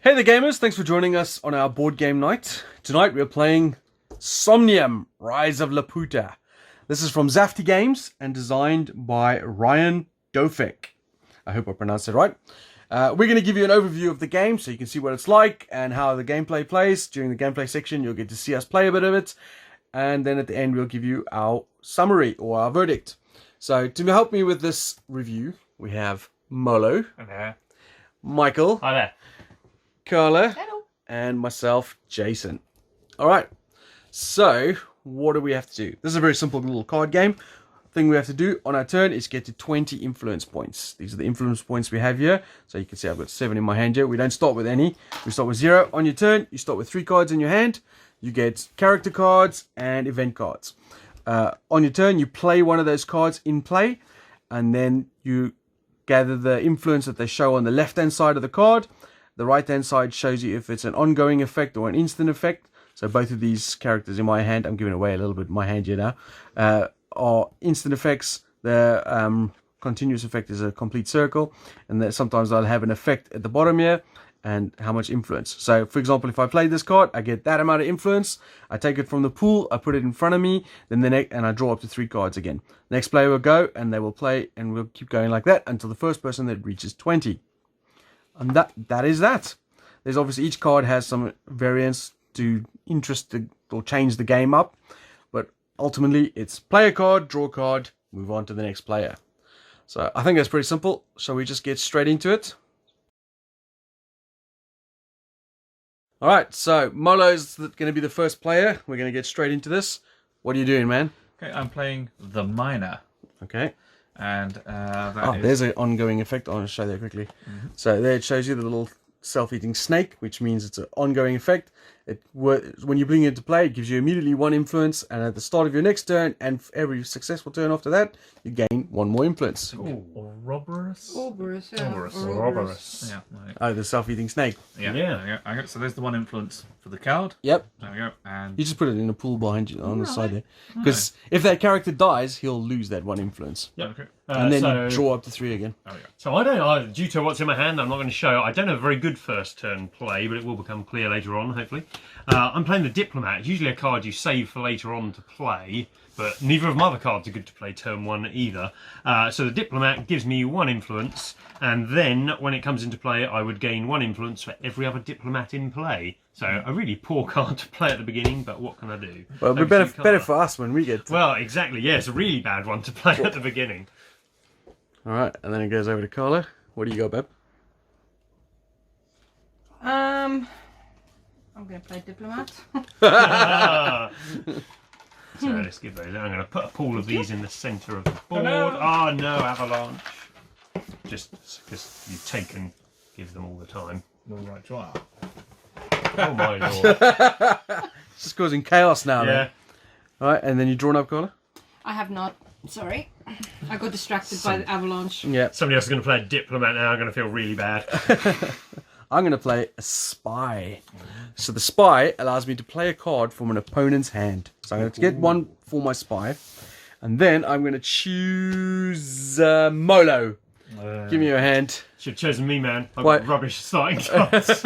Hey there gamers, thanks for joining us on our board game night. Tonight we're playing Somnium, Rise of Laputa. This is from Zafty Games and designed by Ryan Dofek. I hope I pronounced it right. We're going to give you an overview of the game so you can see what it's like and how the gameplay plays. During the gameplay section you'll get to see us play a bit of it. And then at the end we'll give you our summary or our verdict. So to help me with this review we have Molo. Hello. Michael. Hi there. Carla. Hello. And myself, Jason. Alright, so what do we have to do? This is a very simple little card game. Thing we have to do on our turn is get to 20 influence points. These are the influence points we have here. So you can see I've got 7 in my hand here. We don't start with any. We start with 0. On your turn, you start with 3 cards in your hand. You get character cards and event cards. On your turn, you play one of those cards in play. And then you gather the influence that they show on the left-hand side of the card. The right-hand side shows you if it's an ongoing effect or an instant effect. So both of these characters in my hand, I'm giving away a little bit of my hand here now, are instant effects. The continuous effect is a complete circle. And then sometimes I'll have an effect at the bottom here and how much influence. So for example, if I play this card, I get that amount of influence. I take it from the pool, I put it in front of me, then and I draw up to 3 cards again. Next player will go and they will play and we'll keep going like that until the first person that reaches 20. And that is that. There's obviously each card has some variance to interest or change the game up. But ultimately it's play a card, draw a card, move on to the next player. So I think that's pretty simple. Shall we just get straight into it? Alright, so Molo's going to be the first player. We're going to get straight into this. What are you doing, man? Okay, I'm playing the Miner. Okay. And there's an ongoing effect. I'll show that quickly. So there it shows you the little self-eating snake, which means it's an ongoing effect. When you bring it into play, it gives you immediately 1 influence, and at the start of your next turn, and for every successful turn after that, you gain 1 more influence. Ouroboros? Ouroboros, yeah. Ouroboros. Yeah. Right. Oh, the self-eating snake. Yeah. Okay, so there's the 1 influence for the card. Yep. There we go. And You just put it in a pool behind you on the side there. Because if that character dies, he'll lose that 1 influence. yeah, okay. And then you draw up to 3 again. There we go. So due to what's in my hand, I'm not going to show. I don't have a very good first turn play, but it will become clear later on, hopefully. I'm playing the Diplomat. It's usually a card you save for later on to play, but neither of my other cards are good to play turn 1 either. So the Diplomat gives me 1 influence, and then when it comes into play, I would gain 1 influence for every other Diplomat in play. So a really poor card to play at the beginning, but what can I do? Well, it'll be better for us when we get to... Well, exactly, yeah, it's a really bad one to play at the beginning. Alright, and then it goes over to Carla. What do you got, babe? I'm going to play Diplomat. So let's give those. I'm going to put a pool of these in the centre of the board. Oh no, avalanche. Just because you take and give them all the time. All right, draw. Oh my lord. It's just causing chaos now, Yeah. man. Alright, and then you drawn up, Carla? I have not. Sorry. I got distracted by the avalanche. Yeah. Somebody else is going to play a Diplomat now. I'm going to feel really bad. I'm going to play a Spy. So the Spy allows me to play a card from an opponent's hand. So I'm going to get 1 for my Spy. And then I'm going to choose Molo. Give me your hand. Should have chosen me, man. I've What? got rubbish starting cards.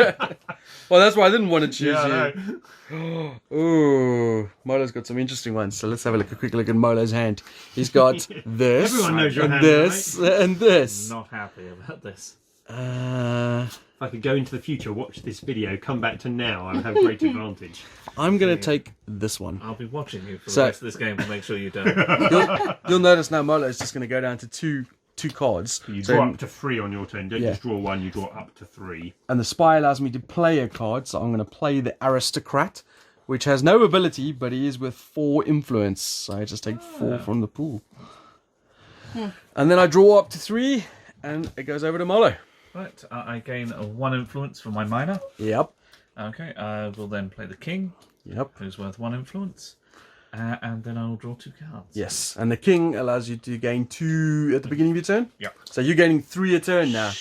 Well, that's why I didn't want to choose Yeah, you. Ooh, Molo's got some interesting ones. So let's have a quick look at Molo's hand. He's got this, Everyone knows your and hand, this, and this. Not happy about this. If I could go into the future, watch this video, come back to now, I would have great advantage. I'm going to take this one. I'll be watching you for So- the rest of this game to make sure you don't. You'll notice now Molo is just going to go down to two cards. You So- draw up to 3 on your turn. Don't Yeah. just draw 1, you draw up to 3. and the Spy allows me to play a card, so I'm going to play the Aristocrat, which has no ability, but he is with 4 influence. So I just take 4 from the pool. And then I draw up to 3, and it goes over to Molo. Right, I gain 1 influence for my Miner. Yep. Okay, I will then play the King, Yep. who's worth 1 influence. And then I'll draw 2 cards. Yes, and the King allows you to gain 2 at the beginning of your turn. Yep. So you're gaining 3 a turn now.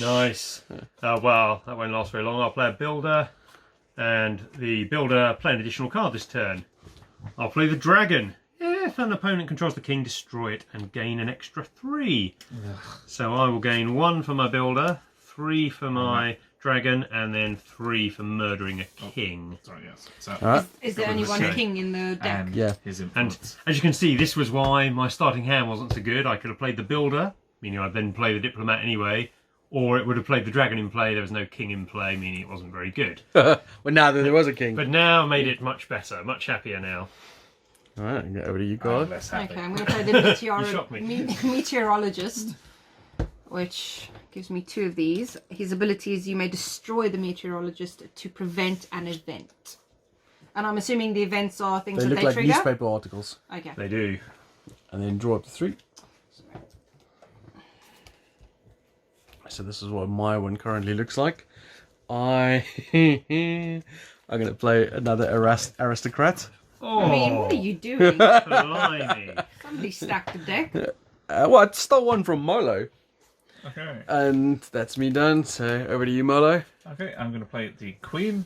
Nice. Well, that won't last very long. I'll play a Builder, and the Builder play an additional card this turn. I'll play the Dragon. If an opponent controls the king, destroy it and gain an extra 3. So I will gain 1 for my Builder, 3 for my dragon, and then 3 for murdering a king. Sorry, yes. So, Alright. Is there only one king in the deck? and Yeah. his And influence. as you can see, this was why my starting hand wasn't so good. I could have played the builder, meaning I'd then play the diplomat anyway, or it would have played the dragon in play. There was no king in play, meaning it wasn't very good. Well, now that there was a king. But now made it much better, much happier now. Alright, get over to you, I'm God. less happy. Okay, I'm going to play the You shocked me. meteorologist, which gives me 2 of these. His ability is you may destroy the meteorologist to prevent an event. And I'm assuming the events are things They that look they like trigger. newspaper articles. Okay. They do. And then draw up to 3. So this is what my one currently looks like. I'm going to play another aristocrat. Oh, I mean, what are you doing? blimey. Somebody stacked the deck. Well, I stole one from Molo. Okay. And that's me done. So over to you, Molo. Okay, I'm going to play the Queen.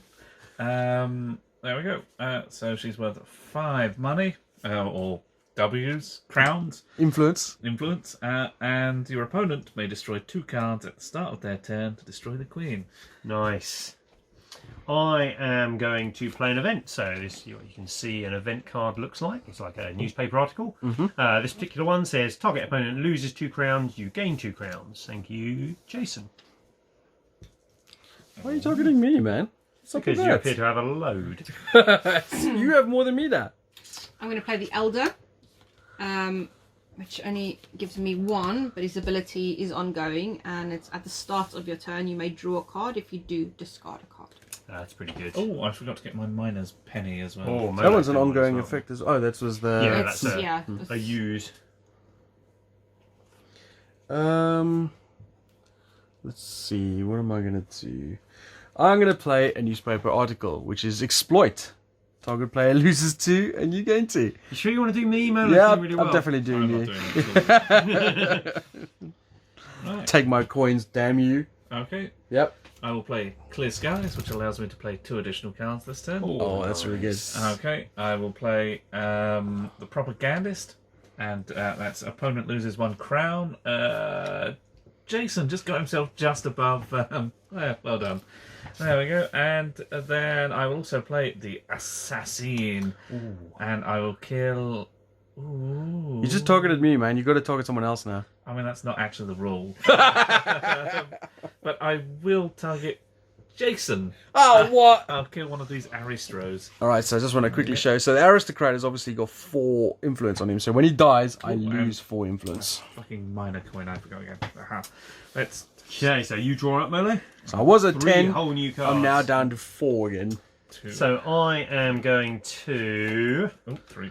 There we go. So she's worth 5 money, or W's, crowns, Influence. influence, and your opponent may destroy 2 cards at the start of their turn to destroy the Queen. Nice. I am going to play an event. So this, you can see an event card looks like. It's like a newspaper article. This particular one says, target opponent loses 2 crowns, you gain 2 crowns. Thank you, Jason. Why are you targeting me, man? Stop Because with you that. appear to have a load. You have more than me there. I'm going to play the Elder, which only gives me 1, but his ability is ongoing, and it's at the start of your turn. You may draw a card. If you do, discard a card. That's pretty good. Oh, I forgot to get my miner's penny as well. Oh, That one's an Monopoly ongoing as well. effect as oh, that was the Yeah, It's- that's a- yeah. A use. Let's see, what am I gonna do? I'm gonna play a newspaper article, which is exploit. Target player loses 2 and you gain 2. You sure you want to do me, Mo? Yeah, That's really well. I'm definitely doing I'm you. not doing it. Right. Take my coins, damn you. Okay. Yep. I will play Clear Skies, which allows me to play 2 additional cards this turn. Oh, that's really good. Okay, I will play the Propagandist, and that's opponent loses 1 crown. Jason just got himself just above. Well done. There we go. And then I will also play the Assassin, and I will kill. Ooh. You just targeted me, man. You got to target someone else now. I mean, that's not actually the rule. But I will target Jason. Oh, what? I'll kill one of these Aristros. All right, so I just want to quickly show. So the aristocrat has obviously got 4 influence on him. So when he dies, I lose 4 influence. Fucking minor coin, I forgot again. Aha. Let's. Okay, so you draw up, Molo. So I was at 3 10. whole new cards. I'm now down to 4 again. 2. So I am going to Oh, 3.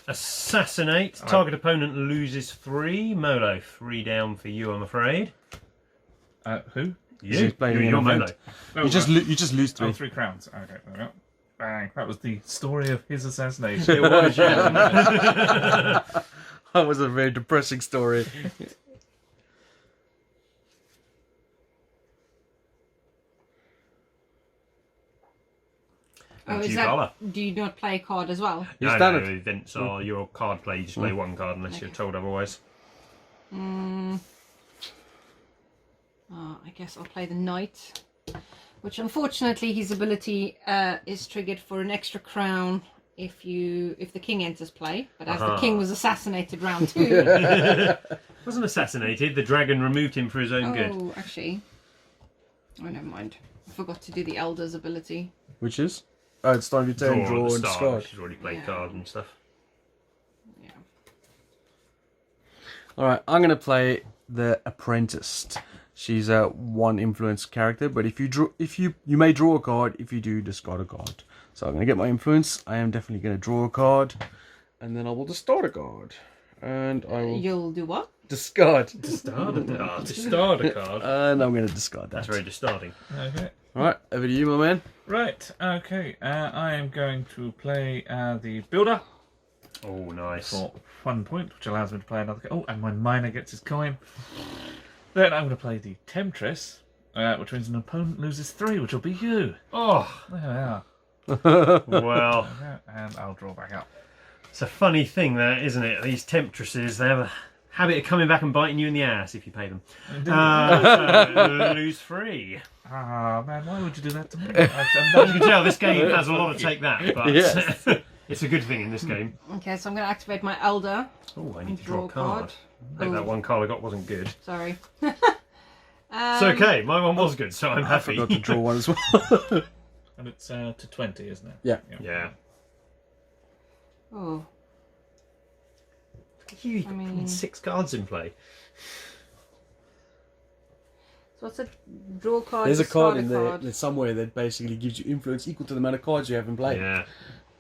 assassinate. Target opponent loses 3. Molo, 3 down for you, I'm afraid. Who? He's playing You're an Molo. event. No, You just lose 3. 3 crowns. Okay, there we go. Bang. That was the story of his assassination. It was, yeah. That was a very depressing story. Oh, Thank is you, that? Carla. Do you not play a card as well? You've No, done no, it. events are your card play. You just play 1 card unless you're told otherwise. I guess I'll play the Knight, which unfortunately his ability is triggered for an extra crown if the king enters play. But as the king was assassinated round 2. Wasn't assassinated. The dragon removed him for his own good. Oh, actually. Oh, never mind. I forgot to do the Elder's ability. Which is? Oh, it's time you turn, Draw draw, at and the start. discard. She's already played Yeah. cards and stuff. Yeah. Alright, I'm going to play the Apprentice. She's a 1 influence character, but if you draw, you may draw a card. If you do, discard a card. So I'm going to get my influence. I am definitely going to draw a card, and then I will discard a card, and I will You'll do what? discard, To start a card. and I'm going to discard that. That's very distarting. Okay. All right, over to you, my man. Right. Okay. I am going to play the Builder Oh, nice. for 1 point, which allows me to play another. Oh, and my miner gets his coin. Then I'm going to play the Temptress, which means an opponent loses 3, which will be you. Oh, There we are. well. Okay, and I'll draw back up. It's a funny thing, that isn't it? These temptresses, they have a habit of coming back and biting you in the ass if you pay them. So, lose 3. Ah, man, why would you do that to me? As you can tell, this game has a lot of take that, but Yes. it's a good thing in this game. Okay, so I'm going to activate my Elder. Oh, I need to Draw draw a a card. card. I think that one card I got wasn't good. Sorry. It's okay, my one was good, so I'm I happy. forgot to draw one as well. And it's to 20, isn't it? Yeah. Yeah. Oh, You I mean- 6 cards in play. so what's a draw card? There's a discard card in there that's somewhere that basically gives you influence equal to the amount of cards you have in play. Yeah.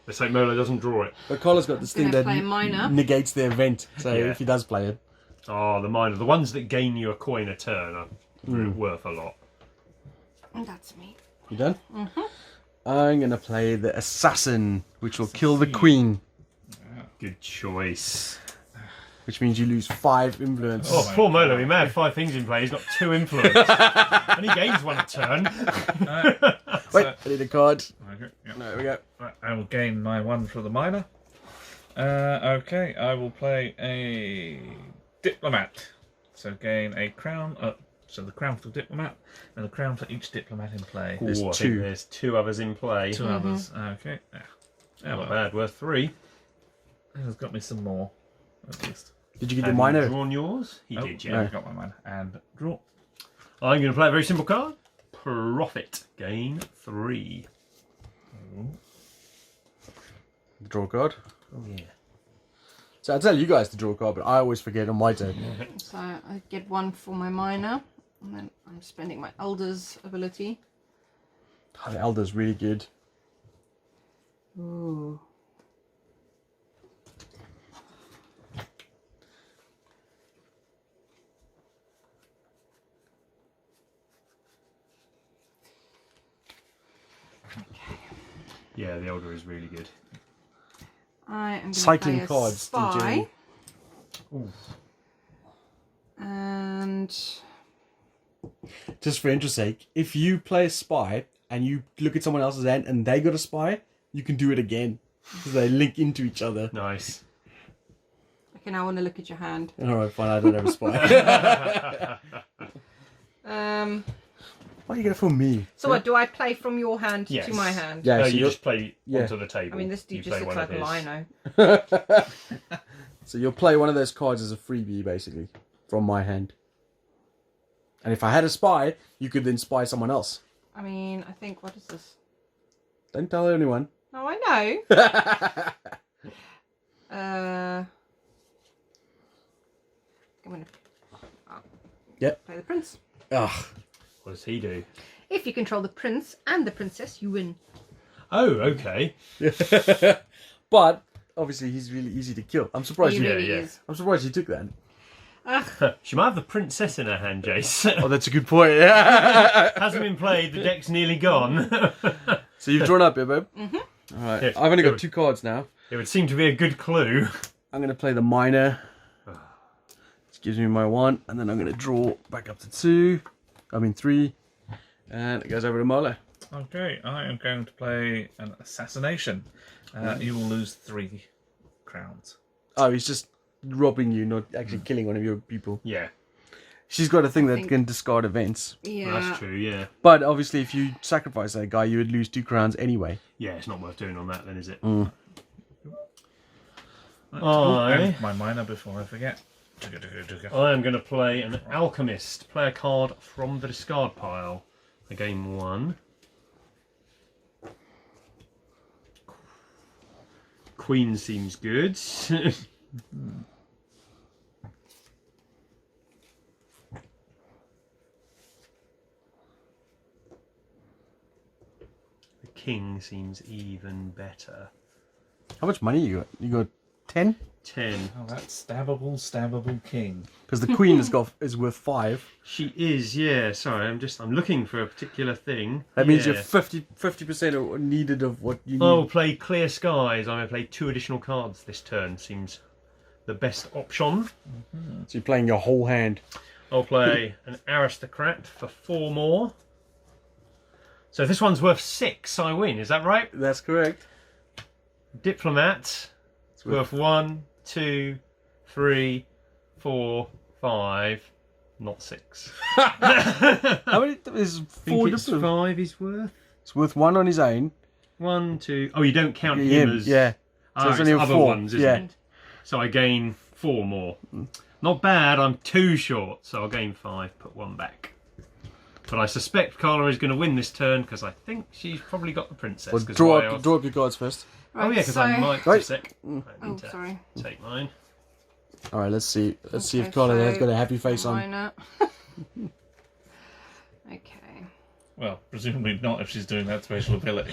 Let's hope Molo doesn't draw it. But Carla's got this thing Gonna that play a minor. negates the event. So Yeah. if he does play it, Oh, the minor. The ones that gain you a coin a turn are worth a lot. That's me. you done? Mm-hmm. I'm gonna play the assassin, which will kill the queen, Good choice. which means you lose 5 influence. Oh, poor Molo. He may have 5 things in play. He's got 2 influence. And he gains 1 a turn. Wait, I need a card. Okay, yeah. There we go. Right, I will gain my 1 for the minor. Okay, I will play a diplomat. So gain a crown. So the crown for the diplomat, and the crown for each diplomat in play. There's Ooh, I 2. think there's 2 others in play. 2 others. Okay. Yeah, Not well, bad. Worth 3. it has got me some more, at least. Did you get Have the minor? you drawn yours? He Oh, did, yeah, yeah. I got my minor. And draw. I'm going to play a very simple card. Profit. Gain 3. Draw a card. Oh, yeah. So I tell you guys to draw a card, but I always forget on my turn. So I get 1 for my minor, and then I'm spending my Elder's ability. Oh, the Elder's really good. Ooh. Yeah, the Elder is really good. I am going to Cycling play a cards, spy. Ooh. And Just for interest sake, if you play a spy and you look at someone else's hand and they got a spy, you can do it again. Because they link into each other. Nice. okay, now I want to look at your hand. Alright, fine, I don't have a spy. Why are you going for me? So what, do I play from your hand Yes. to my hand? Yeah, No, so you you're- just play yeah. onto the table. I mean, this dude You just play looks one like of a his. lino. So you'll play one of those cards as a freebie, basically, from my hand. And if I had a spy, you could then spy someone else. I mean, I think, what is this? Don't tell anyone. No, I know. I'm going to Yep. play the prince. Ugh. What does he do? If you control the prince and the princess, you win. Oh, okay. But obviously he's really easy to kill. I'm surprised He you. really yeah. is. I'm surprised you took that. She might have the princess in her hand, Jace. Oh, that's a good point. Yeah. Hasn't been played, the deck's nearly gone. So you've drawn up, yeah, babe. All right. Yeah. I've only got 2 cards now. It would seem to be a good clue. I'm going to play the minor. This gives me my 1, and then I'm going to draw back up to 2. I mean 3, and it goes over to Molo. Okay, I am going to play an assassination. You will lose 3 crowns. Oh, he's just robbing you, not actually killing one of your people. Yeah, She's got a thing that think- can discard events. Yeah. that's true, yeah. But obviously, if you sacrifice that guy, you would lose 2 crowns anyway. Yeah, it's not worth doing on that then, is it? Right, Aye. and my minor before I forget. I am going to play an alchemist. Play a card from the discard pile. I gain 1. Queen seems good. The king seems even better. How much money you got? You got 10? 10. Oh, that stabbable king. Because the queen is worth 5. She is, yeah. Sorry, I'm looking for a particular thing. That means Yeah. you're 50% are needed of what you need. Oh, play Clear Skies. I'm going to play 2 additional cards this turn. Seems the best option. So you're playing your whole hand. I'll play an Aristocrat for 4 more. So if this one's worth 6, I win. Is that right? That's correct. Diplomat. It's worth 1, 2, 3, 4, 5. Not 6. How many? There's I 4 think it's different. 5 is worth. It's worth 1 on his own. 1, 2. Oh, you don't count Yeah, him as. yeah. Ah, So it's it's only other 4. ones, isn't Yeah. it? So I gain 4 more. Not bad. I'm 2 short, so I'll gain 5. Put 1 back. But I suspect Carla is going to win this turn because I think she's probably got the princess. Well, 'cause draw why else- up your cards first. Oh yeah, because I might. Right. Just a sec. I Oh, need to sorry. take mine. All right, let's see. Let's see if Okay, Carla has so got a happy face on. minor. Okay. Well, presumably not if she's doing that special ability.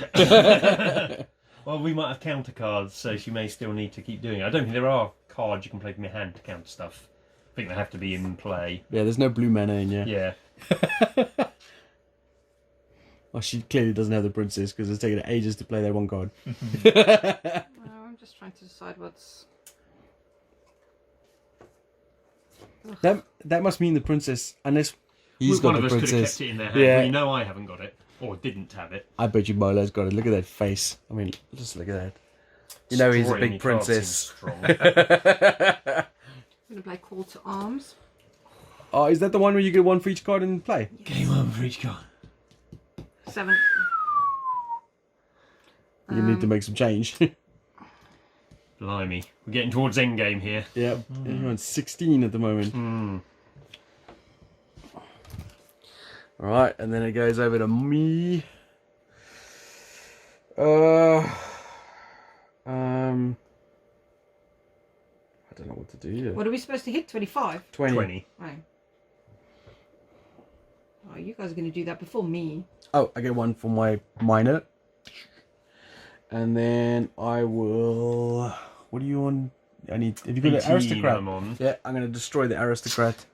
Well, we might have counter cards, so she may still need to keep doing it. I don't think there are cards you can play from your hand to counter stuff. I think they have to be in play. Yeah, there's no blue mana in here. Yeah. Oh, she clearly doesn't have the princess because it's taken her ages to play that 1 card. Well, I'm just trying to decide what's. That must mean the princess, unless he's One got of the us could have princess. kept it in their hand. Yeah. We know I haven't got it, or didn't have it. I bet you Molo's got it. Look at that face. I mean, just look at that. You know he's a Drawing big your cards princess. seems strong. I'm gonna play Call to Arms. Oh, is that the one where you get 1 for each card in play? Game 1 for each card. 7. You need to make some change. Blimey, we're getting towards endgame here. Yeah, you're on 16 at the moment. Alright, and then it goes over to me. I don't know what to do here. What are we supposed to hit? 25? 20. Right. Oh, you guys are going to do that before me. Oh, I get 1 for my minor. And then I will... What are you on? I need... Have you got an 18 aristocrat? I'm on. Yeah, I'm going to destroy the aristocrat.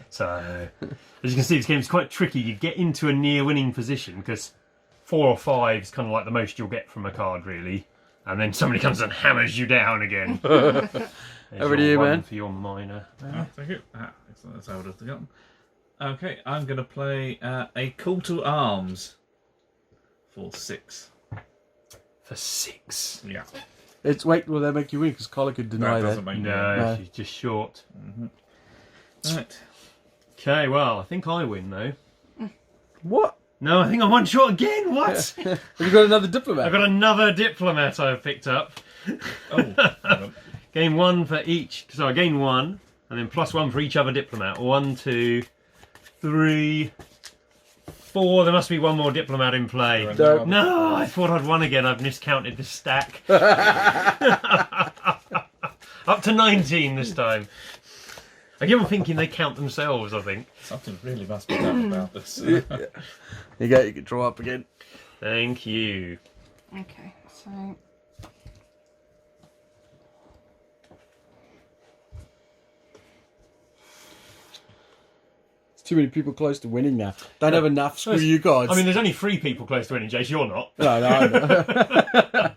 So, as you can see, this game is quite tricky. You get into a near winning position because 4 or 5 is kind of like the most you'll get from a card, really. And then somebody comes and hammers you down again. Over to you, 1 man. for your minor. Oh, thank you. Excellent. That's how it has to go. Okay, I'm going to play a Call to Arms for 6. For 6. Yeah. It's wait, will that make you win? Because Carla could deny That that. doesn't make me No, No. she's just short. Right. Okay, well, I think I win though. What? No, I think I'm 1 short again. What? Have you got another diplomat? I've got another diplomat I've picked up. Oh, hold on. Gain 1 for each. So I gain 1, and then plus 1 for each other diplomat. 1, 2, 3, 4. There must be 1 more diplomat in play. Don't. No, I thought I'd won again. I've miscounted the stack. Up to 19 this time. I keep on thinking they count themselves, I think. Something really must be done about this. You go, you can draw up again. Thank you. Okay, so. There's too many people close to winning now. Don't have enough. Screw you cards. I mean, there's only 3 people close to winning, Jace. You're not. No.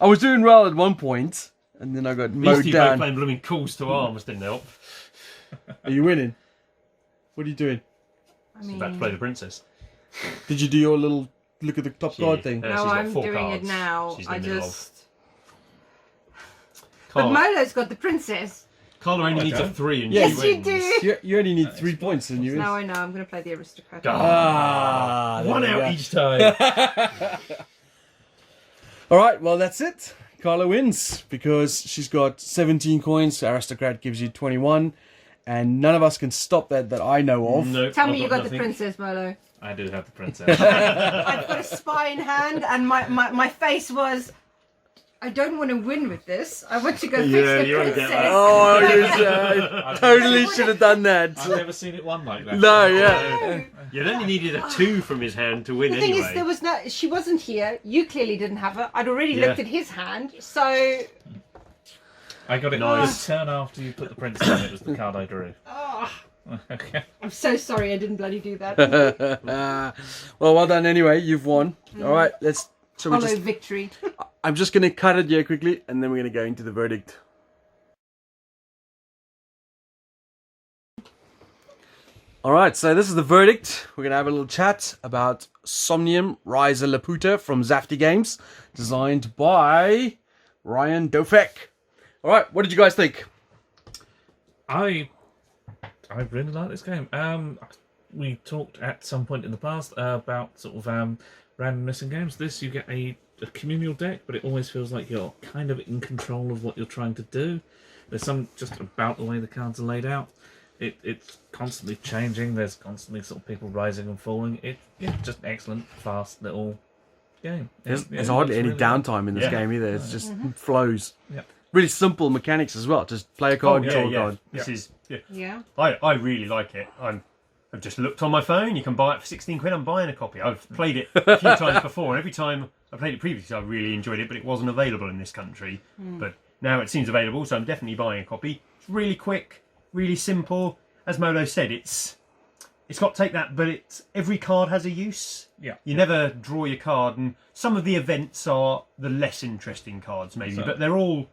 I was doing well at one point, and then I got These mowed two both down. playing blooming calls to arms didn't help. Are you winning? What are you doing? I She's mean, about to play the princess. Did you do your little look at the top card thing? She's no, got I'm 4 doing cards. it now. She's in I the middle just. of. But Carla, Molo's got the princess. Carla only needs a don't. 3 and Yes, she you wins. do. You only need 3 points, and you win. Now I know. I'm going to play the aristocrat. Ah, there 1 we out go. each time. All right, well that's it. Carla wins because she's got 17 coins. Aristocrat gives you 21, and none of us can stop that I know of. No, Tell I've me you got the nothing. princess, Molo. I do have the princess. I've got a spy in hand, and my face was, I don't want to win with this. I want to go fix Yeah, the you wanna get princess. that. Oh, you totally should have done that. I've never seen it won like that. No, yeah. You'd only needed a 2 from his hand to win The thing anyway. is, there was no. She wasn't here. You clearly didn't have her. I'd already Yeah. looked at his hand, so I got it Nice. the turn after you put the princess in. It was the card I drew. Okay. I'm so sorry. I didn't bloody do that. Well done anyway. You've won. All right, let's. So we Hollow just. victory. I'm just going to cut it here quickly, and then we're going to go into the verdict. All right, so this is the verdict. We're going to have a little chat about Somnium Rise of Laputa from Zafty Games, designed by Ryan Dofek. All right, what did you guys think? I I really like this game. We talked at some point in the past about sort of random missing games. This, you get a communal deck, but it always feels like you're kind of in control of what you're trying to do. There's some just about the way the cards are laid out. It's constantly changing. There's constantly sort of people rising and falling. Just excellent, fast little game. There's hardly any really downtime in this Yeah. game either. It's just flows. Yeah. Really simple mechanics as well. Just play a card, draw a card. This is. Yeah. Yeah. I really like it. I've just looked on my phone. You can buy it for 16 quid. I'm buying a copy. I've played it a few times before, and every time I played it previously, I really enjoyed it, but it wasn't available in this country. But now it seems available, so I'm definitely buying a copy. It's really quick, really simple. As Molo said, it's got take that, but every card has a use. Yeah. You never draw your card, and some of the events are the less interesting cards, maybe, but they're all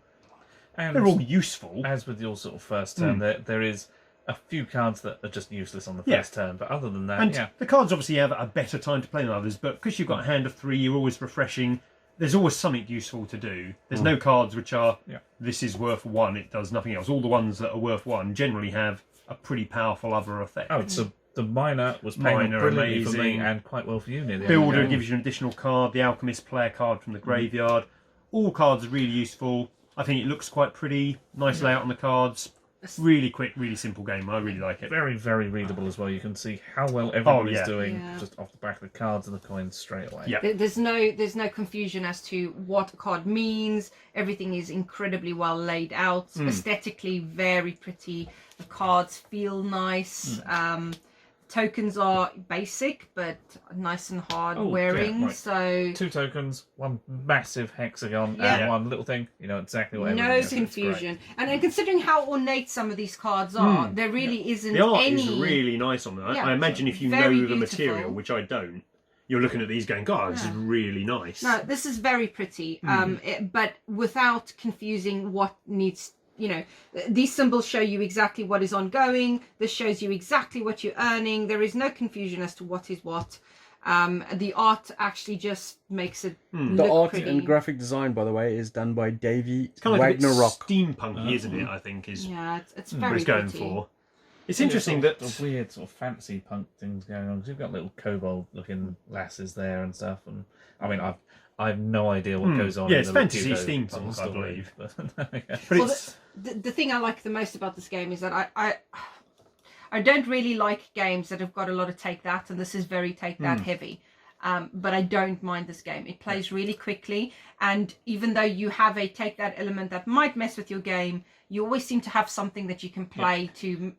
useful. As with your sort of first turn, there is a few cards that are just useless on the first turn, but other than that, And the cards obviously have a better time to play than others, but because you've got a hand of 3, you're always refreshing. There's always something useful to do. There's no cards which are, this is worth 1, it does nothing else. All the ones that are worth 1 generally have a pretty powerful other effect. Oh, so the Miner was paying Miner, brilliantly for me amazing. and quite well for you near the end. Builder gives you an additional card. The Alchemist play a card from the graveyard. All cards are really useful. I think it looks quite pretty. Nice layout on the cards. Really quick, really simple game. I really like it. Very, very readable as well. You can see how well everybody's yeah. doing Yeah. just off the back of the cards and the coins straight away. Yeah. There's no confusion as to what a card means. Everything is incredibly well laid out, aesthetically very pretty. The cards feel nice. Tokens are basic but nice and hard wearing. Yeah, right. So 2 tokens, 1 massive hexagon, Yeah. and 1 little thing. You know exactly what no everything is. It's confusion. And then considering how ornate some of these cards are, there really isn't The art any. is really nice on that. Yeah, I imagine if you know very the beautiful. material, which I don't, you're looking at these going, God, this is really nice. No, this is very pretty, but without confusing what needs. You know, these symbols show you exactly what is ongoing. This shows you exactly what you're earning. There is no confusion as to what is what. The art actually just makes it The look art pretty. and graphic design, by the way, is done by Davey It's kind of like a bit Wagner-Rock. steampunky, isn't it? I think is Yeah, it's what very it's going pretty. for. It's There's interesting sort that of weird sort of fantasy punk things going on because you've got little kobold-looking lasses there and stuff. And I mean, I have no idea what goes on. Yeah, in it's the fantasy Laputa steampunk, sort of I story, believe. But, yeah. but Well, it's the thing I like the most about this game is that I don't really like games that have got a lot of take that, and this is very take that heavy. But I don't mind this game. It plays really quickly, and even though you have a take that element that might mess with your game, you always seem to have something that you can play to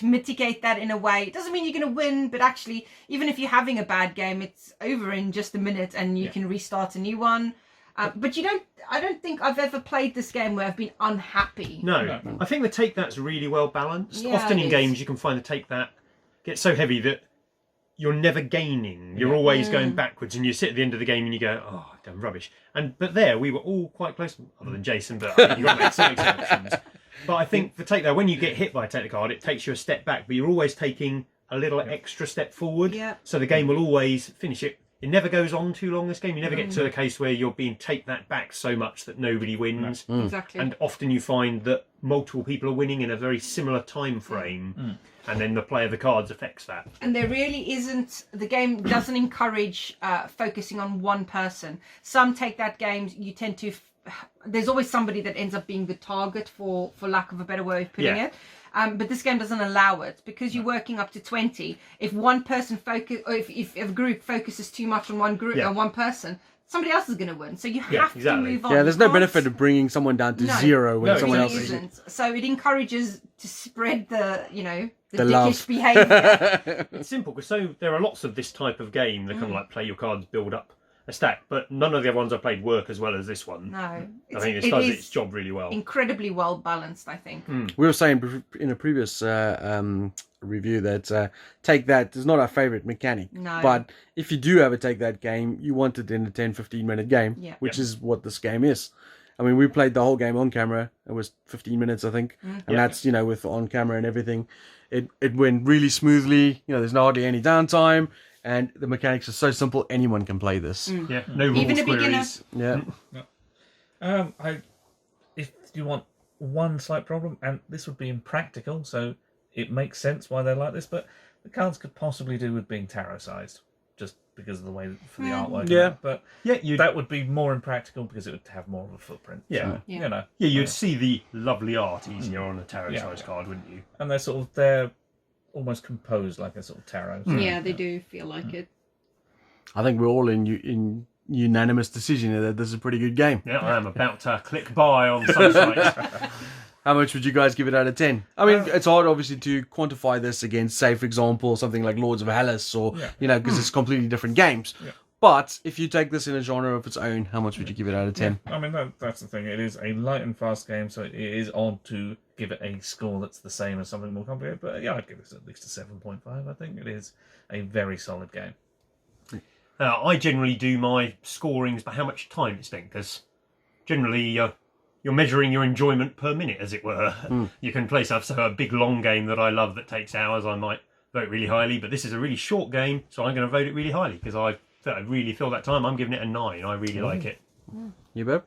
mitigate that in a way. It doesn't mean you're going to win, but actually, even if you're having a bad game, it's over in just a minute, and you can restart a new one. But I don't think I've ever played this game where I've been unhappy. no. I think the take that's really well balanced. Yeah, Often it in is. games you can find the take that gets so heavy that you're never gaining. You're always going backwards, and you sit at the end of the game and you go, "Oh, damn rubbish." But there we were all quite close, other than Jason. But I think you've got to make some exceptions. But I think the take that when you get hit by a take the card, it takes you a step back, but you're always taking a little extra step forward. Yeah. So the game will always finish it. It never goes on too long, this game. You never get to a case where you're being take that back so much that nobody wins. Exactly. And often you find that multiple people are winning in a very similar time frame. And then the play of the cards affects that. And there really isn't, the game doesn't encourage focusing on one person. Some take that games, you tend to, there's always somebody that ends up being the target, for lack of a better way of putting it. But this game doesn't allow it, because you're working up to 20. If one person or if a group focuses too much on one group on one person, somebody else is going to win. So you have to exactly. move on. Yeah, there's no You can't- benefit of bringing someone down to No. zero when No, someone There else is. isn't. So it encourages to spread the The dickish love. behaviour. It's simple, because there are lots of this type of game that kind of like play your cards, build up a stack, but none of the other ones I played work as well as this one. No, I think this it does is its job really well. incredibly well balanced, I think. We were saying in a previous review that take that is not our favorite mechanic. No. But if you do ever take that game, you want it in a 10-15 minute game, Yeah. which is what this game is. I mean, we played the whole game on camera. It was 15 minutes, I think. And that's, with on camera and everything. It went really smoothly. There's hardly any downtime. And the mechanics are so simple, anyone can play this. Yeah, no rules Even a beginner. queries. Yeah. If you want one slight problem, and this would be impractical, so it makes sense why they're like this, but the cards could possibly do with being tarot sized, just because of the way for the artwork. Yeah. But Yeah, that would be more impractical because it would have more of a footprint. Yeah. So, you know. yeah, you'd see the lovely art easier on a tarot size card, wouldn't you? And they're almost composed like a sort of tarot. So, Yeah, they do feel like it. I think we're all in unanimous decision here that this is a pretty good game. Yeah, I am about to click buy on some sites. How much would you guys give it out of 10? I mean, it's hard, obviously, to quantify this against, say, for example, something like Lords of Hellas or, because it's completely different games. Yeah. But if you take this in a genre of its own, how much would you give it out of 10? I mean, that's the thing. It is a light and fast game, so it is odd to give it a score that's the same as something more complicated. But yeah, I'd give this at least a 7.5. I think it is a very solid game. I generally do my scorings by how much time it's spent, because generally you're measuring your enjoyment per minute, as it were. You can play stuff, so a big long game that I love that takes hours, I might vote really highly, but this is a really short game, so I'm going to vote it really highly, because I really feel that time. I'm giving it a 9. I really like it. You, Bev?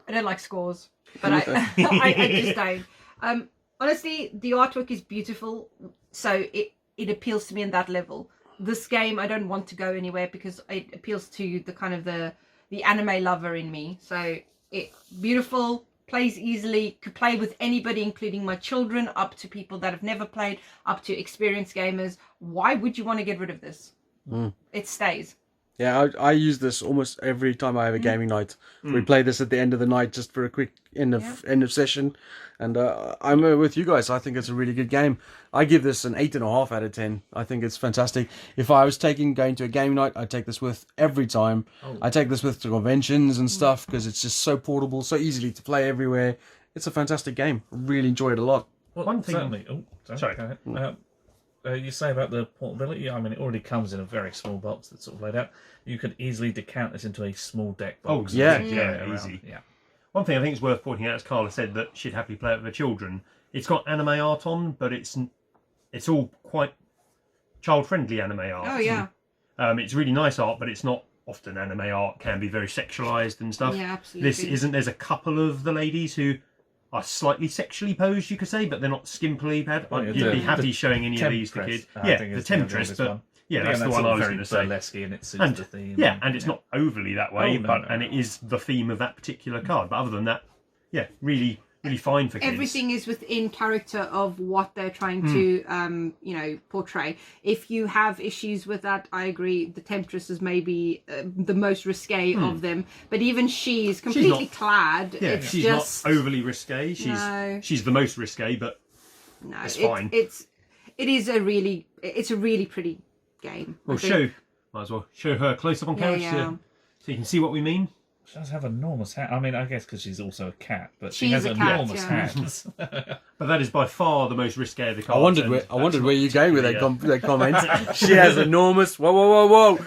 I don't like scores, but I just don't. Honestly, the artwork is beautiful, so it appeals to me on that level. This game, I don't want to go anywhere because it appeals to the kind of the anime lover in me. So it beautiful, plays easily, could play with anybody, including my children, up to people that have never played, up to experienced gamers. Why would you want to get rid of this? It stays. Yeah, I use this almost every time I have a gaming night. We play this at the end of the night just for a quick end of session. And I'm with you guys. I think it's a really good game. I give this an 8.5 out of 10. I think it's fantastic. If I was going to a gaming night, I'd take this with every time. I take this with to conventions and stuff because it's just so portable, so easily to play everywhere. It's a fantastic game. Really enjoy it a lot. Well, One thing- certainly. Sorry. Sorry. Go ahead. You say about the portability. I mean, it already comes in a very small box that's sort of laid out. You could easily decant this into a small deck box. Oh, yeah. and carry it around. Easy. Yeah. One thing I think is worth pointing out, as Carla said, that she'd happily play it with her children. It's got anime art on, but it's all quite child-friendly anime art. Oh yeah. It's really nice art, but it's not often anime art can be very sexualized and stuff. Yeah, absolutely. This isn't. There's a couple of the ladies who are slightly sexually posed, you could say, but they're not skimpily. You'd be happy showing any of these to kids. Yeah, the temptress, but yeah, that's the one I was going to say. Burlesque and it suits the theme. Yeah, and it's not overly that way, and it no. is the theme of that particular card. But other than that, yeah, really fine for kids. Everything is within character of what they're trying to, portray. If you have issues with that, I agree. The Temptress is maybe the most risque of them, but even she's completely clad. Yeah, it's she's just not overly risque. She's the most risque, but it's fine. It's a really pretty game. Might as well show her close up on camera so you can see what we mean. She does have enormous hands. I mean, I guess because she's also a cat, but she She has is a cat, enormous yeah. hands. But that is by far the most risque of the cards. I wondered where you're going with that comment. She has enormous. Whoa! Well,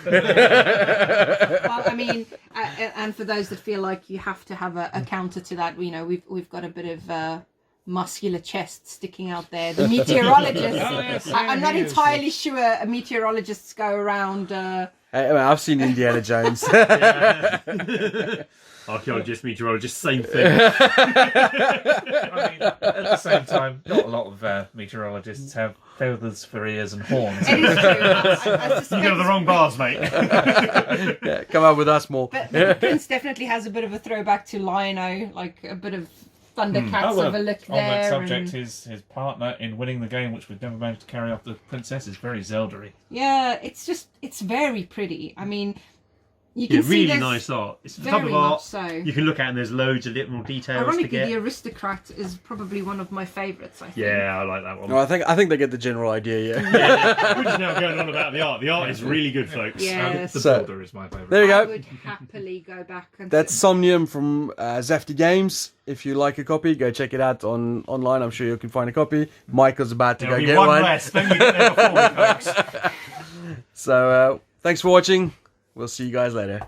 I mean, and for those that feel like you have to have a counter to that, we've got a bit of muscular chest sticking out there. The meteorologists. I'm not entirely sure meteorologists go around. I've seen Indiana Jones. Archaeologists, meteorologists, same thing. I mean, at the same time, not a lot of meteorologists have feathers for ears and horns. It is true. I suspect, You go to the wrong bars, mate. Yeah, come up with us more. but Prince definitely has a bit of a throwback to Lion-O, like a bit of Thundercats of a look on that there. subject, his partner in winning the game, which we've never managed to carry off the princess, is very Zelda-y. Yeah, it's very pretty. I mean, you can see really there's nice art. It's the very type of art much so. you can look at, and there's loads of little details to Ironically, get. the Aristocrat is probably one of my favourites, I think. Yeah, I like that one. No, I think they get the general idea. Yeah. We're just now going on about the art. The art is really good, folks. Yes. The So- border is my favourite. There you I go. would happily go back and That's Somnium from Zafty Games. If you like a copy, go check it out online. I'm sure you can find a copy. Michael's about to There'll go be get one one. less. Don't you get there before me, folks. So thanks for watching. We'll see you guys later.